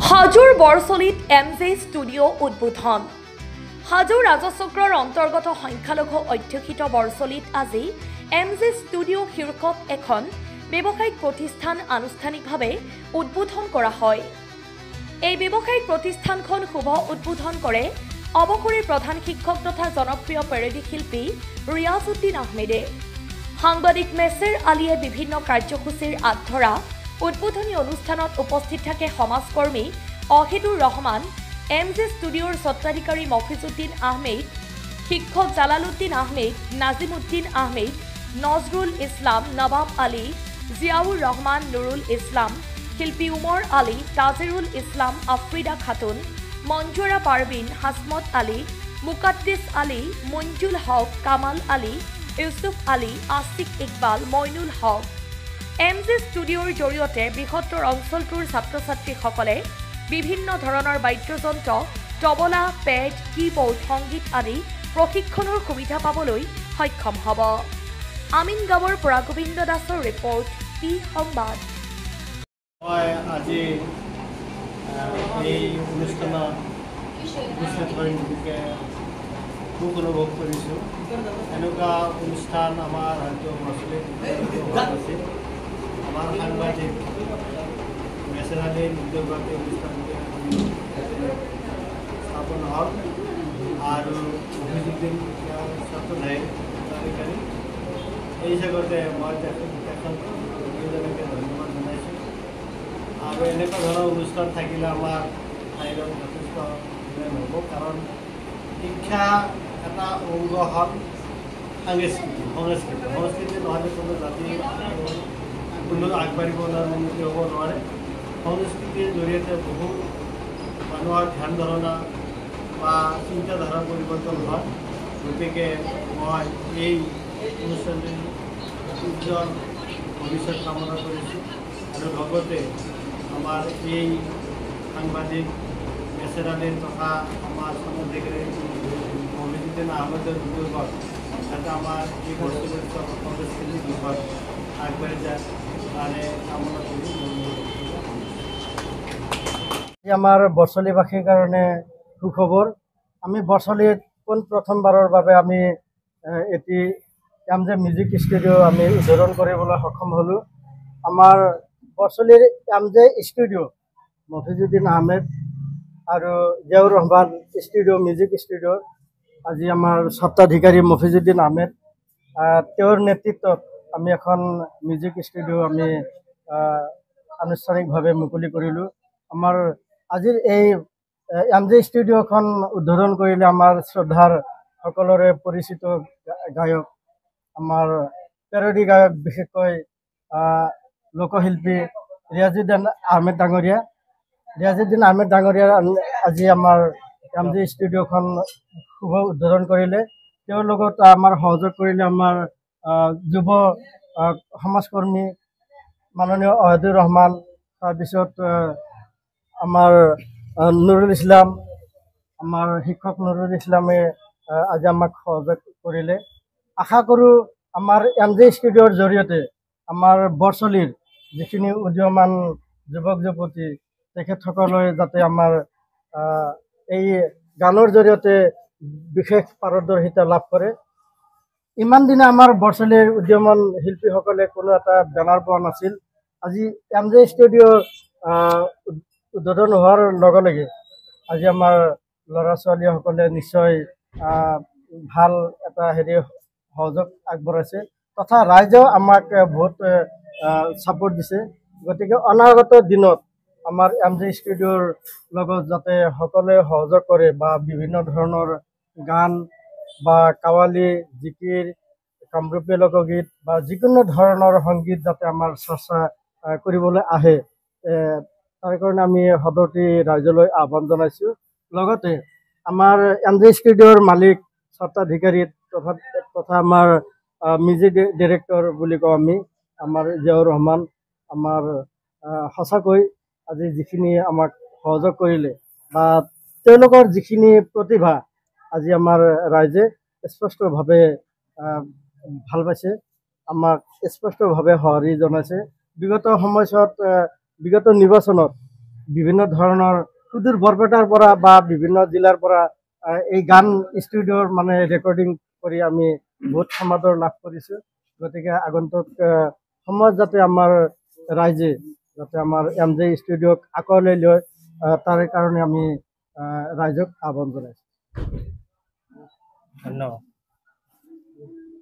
হাজোৰ বৰচলিত MJ studio' উদ্বোধন। হাজো ৰাজচক্ৰৰ অন্তৰ্গত সংখ্যালঘু অধ্যুষিত বৰচলিত আজি MJ ষ্টুডিঅ' শীৰ্ষক এখন ব্যৱসায়িক প্ৰতিষ্ঠান আনুষ্ঠানিকভাৱে উদ্বোধন কৰা হয়। এই ব্যৱসায়িক প্ৰতিষ্ঠানখন শুভ উদ্বোধন কৰে অৱসৰী প্ৰধান শিক্ষক তথা জনপ্ৰিয় পেৰডি শিল্পী ৰিয়াজউদ্দিন আহমেদে। সাংবাদিক মেছেৰ আলীয়ে বিভিন্ন কাৰ্যসূচীৰ আঁত ধৰা উদ্বোধনী অনুষ্ঠানত উপস্থিত থাকে সমাজকৰ্মী অহিদুৰ ৰহমান, MJ ষ্টুডিঅ'ৰ স্বত্বাধিকাৰী মফিজুদ্দিন আহমেদ, শিক্ষক জালালুদ্দিন আহমেদ, নাজিমুদ্দিন আহমেদ, নজৰুল ইছলাম, নৱাব আলী, জিয়াউৰ ৰহমান, নুৰুল ইছলাম, শিল্পী উমৰ আলী, তাজিৰুল ইছলাম, আফ্ৰিদা খাতুন, মঞ্জুৰা পাৰবিন, হাসমত আলী, মুকাদ্দিছ আলী, মঞ্জুল হক, কামাল আলী, ইউছুফ আলী, আছিক ইকবাল, মইনুল হক। MJ ষ্টুডিঅ'ৰ জৰিয়তে বৃহত্তৰ অঞ্চলটোৰ ছাত্ৰ ছাত্ৰীসকলে বিভিন্ন ধৰণৰ বাদ্যযন্ত্ৰ, তবলা, পেড, কীবৰ্ড, সংগীত আদি প্ৰশিক্ষণৰ সুবিধা পাবলৈ সক্ষম হ'ব। আমিনগাঁৱৰ পৰা গোবিন্দ দাসৰ ৰিপৰ্ট, পি সংবাদ। মই আজি এই অনুষ্ঠানত উপস্থিত হৈ নিজকে সুখ অনুভৱ কৰিছোঁ। এনেকুৱা অনুষ্ঠান আমাৰ হয়তো বৰচলিত আছিল। আমাৰ সাংবাদিক মেছেৰালীৰ উদ্যোগতে অনুষ্ঠানটি স্থাপন হ'ল আৰু মফিজুদ্দিন স্বত্বাধিকাৰী এই হিচাপতে মই তেখেতজনকে ধন্যবাদ জনাইছোঁ। আৰু এনেকুৱা ধৰণৰ অনুষ্ঠান থাকিলে আমাৰ ঠাইৰ যথেষ্ট হ'ব, কাৰণ শিক্ষা এটা অংগ হ'ল সংস্কৃতি নহ'লে কোনো জাতি কোনো আগবাঢ়িব নোৱাৰে, উন্নতি হ'ব নোৱাৰে। সংস্কৃতিৰ জৰিয়তে বহু মানুহৰ ধ্যান ধাৰণা বা চিন্তাধাৰা পৰিৱৰ্তন হয়। গতিকে মই এই অনুষ্ঠানটিৰ উজ্জ্বল ভৱিষ্যত কামনা কৰিছোঁ আৰু লগতে আমাৰ এই সাংবাদিক মেছেৰালীৰ তথা আমাৰ স্বত্বাধিকাৰী মফিজুদ্দিন আহমেদৰ উদ্যোগত যাতে আমাৰ এই বৰচলিত সংস্কৃতিৰ দিশত আগবাঢ়ি যায় তাৰে কামনা কৰি আমাৰ বৰচলিবাসীৰ কাৰণে সুখবৰ। আমি বৰচলিত প্ৰথমবাৰৰ বাবে আমি এটি MJ মিউজিক ষ্টুডিঅ' আমি উদ্বোধন কৰিবলৈ সক্ষম হ'লোঁ। আমাৰ বৰচলিৰ MJ ষ্টুডিঅ' মফিজুদ্দিন আহমেদ আৰু জিয়াউৰ ৰহমান ষ্টুডিঅ' মিউজিক ষ্টুডিঅ'ৰ আজি আমাৰ স্বত্বাধিকাৰী মফিজুদ্দিন আহমেদ, তেওঁৰ নেতৃত্বত আমি এখন মিউজিক ষ্টুডিঅ' আমি আনুষ্ঠানিকভাৱে মুকলি কৰিলোঁ। আমাৰ আজিৰ এই MJ ষ্টুডিঅ'খন উদ্বোধন কৰিলে আমাৰ শ্ৰদ্ধাৰ সকলোৰে পৰিচিত গায়ক, আমাৰ পেৰডি গায়ক, বিশেষকৈ লোকশিল্পী ৰিয়াজউদ্দিন আহমেদ ডাঙৰীয়া। ৰিয়াজউদ্দিন আহমেদ ডাঙৰীয়াৰ আজি আমাৰ MJ ষ্টুডিঅ'খন শুভ উদ্বোধন কৰিলে। তেওঁৰ লগত আমাৰ সহযোগ কৰিলে আমাৰ যুৱ সমাজকৰ্মী মাননীয় অহিদুৰ ৰহমান, তাৰপিছত আমাৰ নুৰুল ইছলাম, আমাৰ শিক্ষক নুৰুল ইছলামে আজি আমাক সহযোগ কৰিলে। আশা কৰোঁ আমাৰ MJ ষ্টুডিঅ'ৰ জৰিয়তে আমাৰ বৰচলিৰ যিখিনি উদীয়মান যুৱক যুৱতী তেখেতসকলে যাতে আমাৰ এই গানৰ জৰিয়তে বিশেষ পাৰদৰ্শিতা লাভ কৰে। ইমান দিনে আমাৰ বৰচলিৰ উদীয়মান শিল্পীসকলে কোনো এটা বেনাৰ পোৱা নাছিল। আজি MJ ষ্টুডিঅ' উদ্বোধন হোৱাৰ লগে লগে আজি আমাৰ ল'ৰা ছোৱালীসকলে নিশ্চয় ভাল এটা সহযোগ আগবঢ়াইছে, তথা ৰাইজেও আমাক বহুত ছাপোৰ্ট দিছে। গতিকে অনাগত দিনত আমাৰ MJ ষ্টুডিঅ'ৰ লগত যাতে সকলোৱে সহযোগ কৰে বা বিভিন্ন ধৰণৰ গান বা কাৱালী, জিকিৰ, কামৰূপী লোকগীত বা যিকোনো ধৰণৰ সংগীত যাতে আমাৰ চৰ্চা কৰিবলৈ আহে, তাৰ কাৰণে আমি সদৰ্থী ৰাইজলৈ আহ্বান জনাইছোঁ। লগতে আমাৰ MJ ষ্টুডিঅ'ৰ মালিক স্বত্বাধিকাৰী তথা আমাৰ মিউজিক ডিৰেক্টৰ বুলি কওঁ আমি, আমাৰ জিয়াউৰ ৰহমান, আমাৰ সঁচাকৈ আজি যিখিনি আমাক সহযোগ কৰিলে বা তেওঁলোকৰ যিখিনি প্ৰতিভা আজি আমাৰ ৰাইজে স্পষ্টভাৱে ভাল পাইছে, আমাক স্পষ্টভাৱে সঁহাৰি জনাইছে। বিগত সময়ছোৱাত বিগত নিৰ্বাচনত বিভিন্ন ধৰণৰ সুদূৰ বৰপেটাৰ পৰা বা বিভিন্ন জিলাৰ পৰা এই গান ষ্টুডিঅ'ৰ মানে ৰেকৰ্ডিং কৰি আমি বহুত সমাদৰ লাভ কৰিছোঁ। গতিকে আগন্তুক সময়ত যাতে আমাৰ ৰাইজে যাতে আমাৰ MJ ষ্টুডিঅ'ক আঁকোৱালি লয় তাৰ কাৰণে আমি ৰাইজক আহ্বান জনাইছোঁ। ধন্যবাদ।